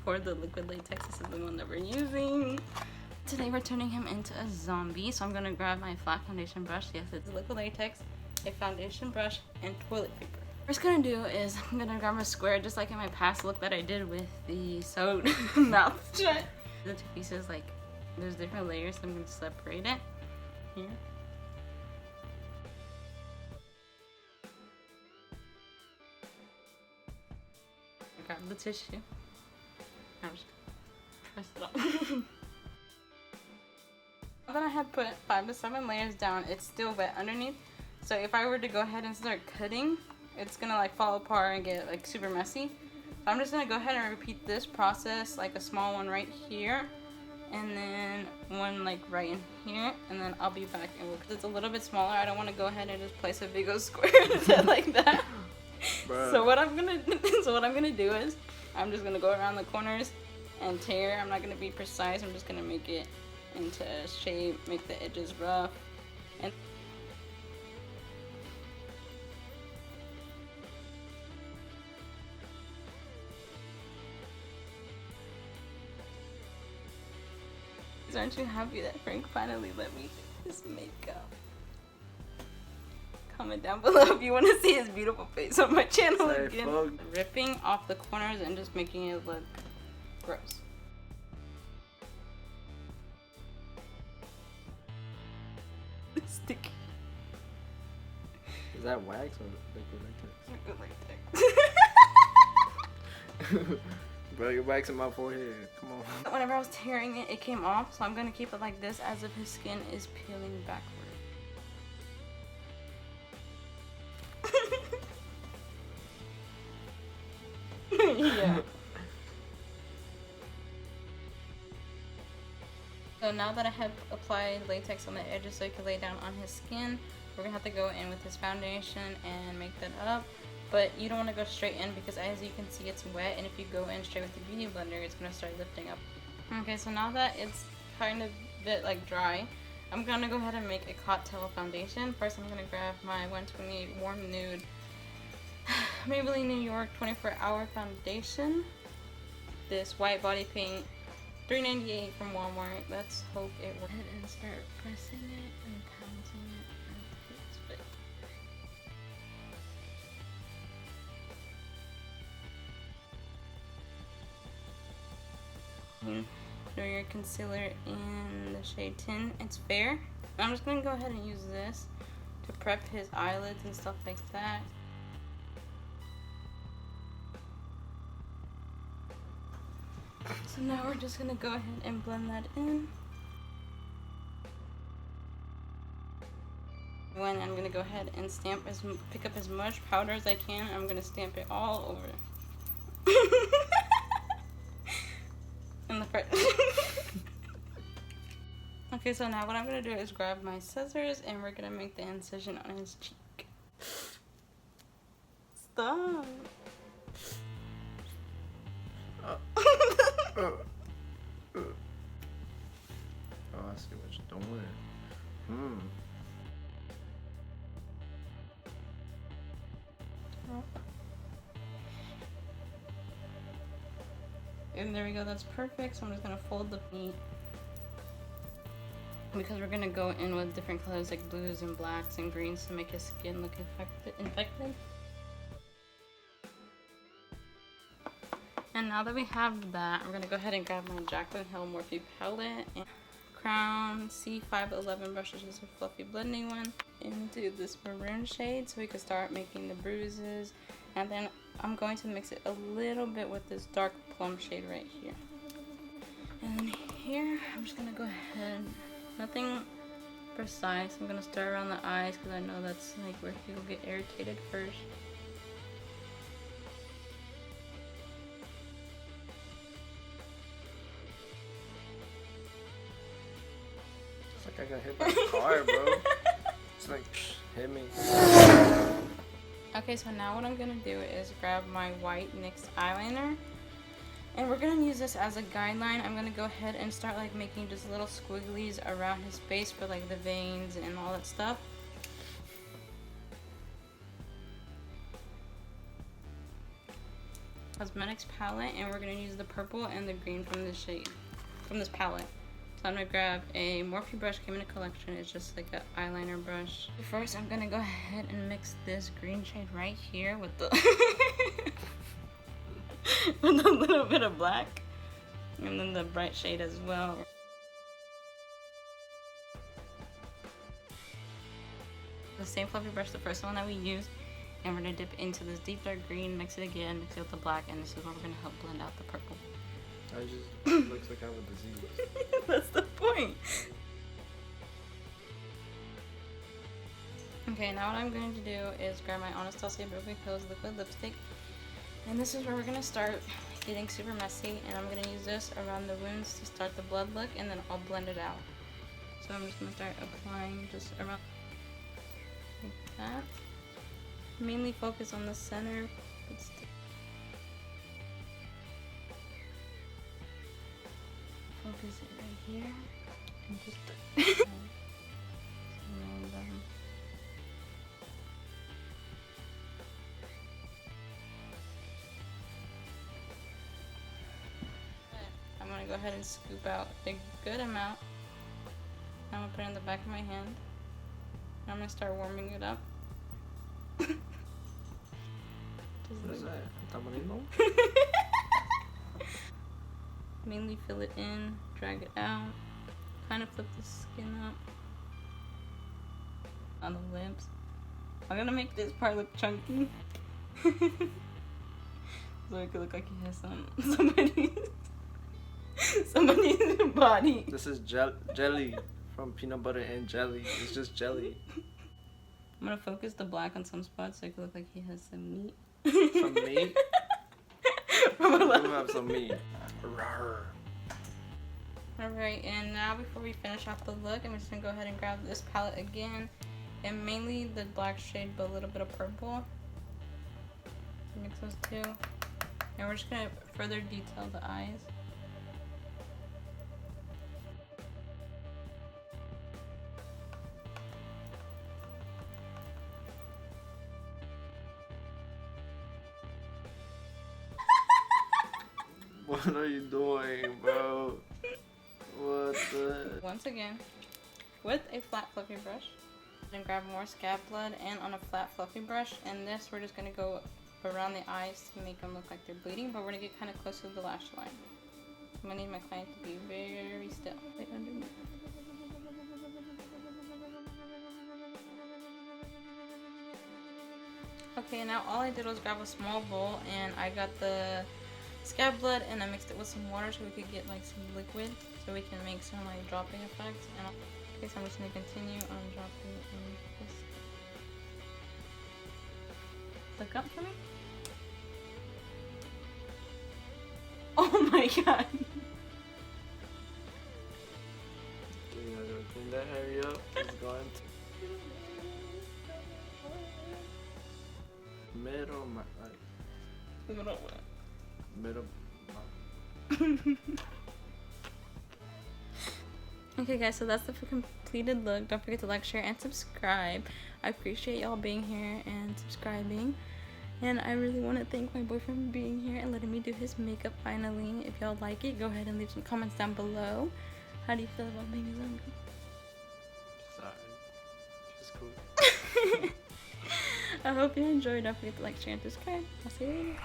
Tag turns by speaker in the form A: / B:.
A: for the liquid latex. This is the one that we're using. Today we're turning him into a zombie, so I'm gonna grab my flat foundation brush. Yes, it's liquid latex, a foundation brush, and toilet paper. What I'm gonna do is I'm gonna grab a square, just like in my past look that I did with the sewed mouth shut. The two pieces, like, there's different layers, so I'm gonna separate it here. I grab the tissue. I'm just gonna press it up. Now that I had put 5 to 7 layers down, it's still wet underneath. So if I were to go ahead and start cutting, it's gonna like fall apart and get like super messy. So I'm just gonna go ahead and repeat this process, like a small one right here, and then one like right in here, and then I'll be back. And because it's a little bit smaller, I don't want to go ahead and just place a big old square like that. So what I'm gonna do is I'm just gonna go around the corners and tear. I'm not gonna be precise. I'm just gonna make it into a shape, make the edges rough, and aren't you happy that Frank finally let me do his makeup? Comment down below if you want to see his beautiful face on my channel again. Ripping off the corners and just making it look gross. Sticky.
B: Is that wax or liquid latex? Bro, you're waxing my forehead. Come on.
A: Whenever I was tearing it, it came off, so I'm gonna keep it like this as if his skin is peeling backward. Yeah. So now that I have applied latex on the edges so he can lay down on his skin, we're gonna have to go in with his foundation and make that up. But you don't want to go straight in because as you can see it's wet, and if you go in straight with the beauty blender, it's gonna start lifting up. Okay, so now that it's kind of a bit like dry, I'm gonna go ahead and make a cocktail foundation. First I'm gonna grab my 128 Warm Nude Maybelline New York 24-hour foundation. This white body paint, $3.98 from Walmart. Let's hope it works. And start pressing it and pounding it. Throw your concealer in the shade 10. It's Fair. I'm just gonna go ahead and use this to prep his eyelids and stuff like that. So now we're just gonna go ahead and blend that in. When I'm gonna go ahead and pick up as much powder as I can. I'm gonna stamp it all over. In the front. Okay, so now what I'm gonna do is grab my scissors and we're gonna make the incision on his cheek. Stop.
B: Oh, I see what you're doing.
A: And there we go, that's perfect. So I'm just gonna fold the paint because we're gonna go in with different colors like blues and blacks and greens to make his skin look infected. And now that we have that, I'm gonna go ahead and grab my Jaclyn Hill Morphe palette and Crown C511 brush, which is a fluffy blending one, into this maroon shade so we can start making the bruises. And then I'm going to mix it a little bit with this dark plum shade right here. And here, I'm just gonna go ahead, nothing precise. I'm gonna start around the eyes because I know that's like where people get irritated first.
B: It's like I got hit by a car, bro. It's like, hit me.
A: Okay, so now what I'm gonna do is grab my white NYX eyeliner, and we're gonna use this as a guideline. I'm gonna go ahead and start like making just little squigglies around his face for like the veins and all that stuff. Cosmetics palette, and we're gonna use the purple and the green from this shade, from this palette. So I'm gonna grab a Morphe brush, came in a collection. It's just like an eyeliner brush. First, I'm gonna go ahead and mix this green shade right here with the with a little bit of black, and then the bright shade as well. The same fluffy brush, the first one that we used, and we're gonna dip into this deep dark green, mix it again, mix it with the black, and this is where we're gonna help blend out the purple.
B: I just looks like I have a disease.
A: That's the point. Okay, now what I'm going to do is grab my Anastasia Beverly Hills liquid lipstick, and this is where we're gonna start getting super messy. And I'm gonna use this around the wounds to start the blood look, and then I'll blend it out. So I'm just gonna start applying just around like that. Mainly focus on the center. Focus it right here and just surround them. I'm gonna go ahead and scoop out a good amount. I'm gonna put it in the back of my hand. I'm gonna start warming it up.
B: What is that? Tamarindo?
A: Mainly fill it in, drag it out, kind of flip the skin up on the lips. I'm gonna make this part look chunky. So it could look like he has somebody's body.
B: This is jelly from Peanut Butter and Jelly. It's just jelly.
A: I'm gonna focus the black on some spots so it could look like he has some meat.
B: Some meat?
A: From a
B: You
A: left.
B: have some meat. Rawr.
A: Alright, and now before we finish off the look, I'm just gonna go ahead and grab this palette again, and mainly the black shade but a little bit of purple. Mix those two, and we're just gonna further detail the eyes.
B: What are you doing, bro? What the?
A: Once again, with a flat fluffy brush, and grab more scab blood and on a flat fluffy brush, and this we're just gonna go around the eyes to make them look like they're bleeding, but we're gonna get kind of close to the lash line. I'm gonna need my client to be very still. Right underneath. Okay, now all I did was grab a small bowl, and I got the scab blood and I mixed it with some water so we could get like some liquid so we can make some like dropping effects. And okay, so I'm just gonna continue on dropping in this. Look up for me. Oh my god.
B: You gotta clean that hair up. It's going to. Middle, like. Middle.
A: Okay guys, so that's the completed look. Don't forget to like, share, and subscribe. I appreciate y'all being here and subscribing. And I really want to thank my boyfriend for being here and letting me do his makeup finally. If y'all like it, go ahead and leave some comments down below. How do you feel about being his uncle?
B: Sorry. She's cool.
A: I hope you enjoyed. Don't forget to like, share, and subscribe. I'll see you later.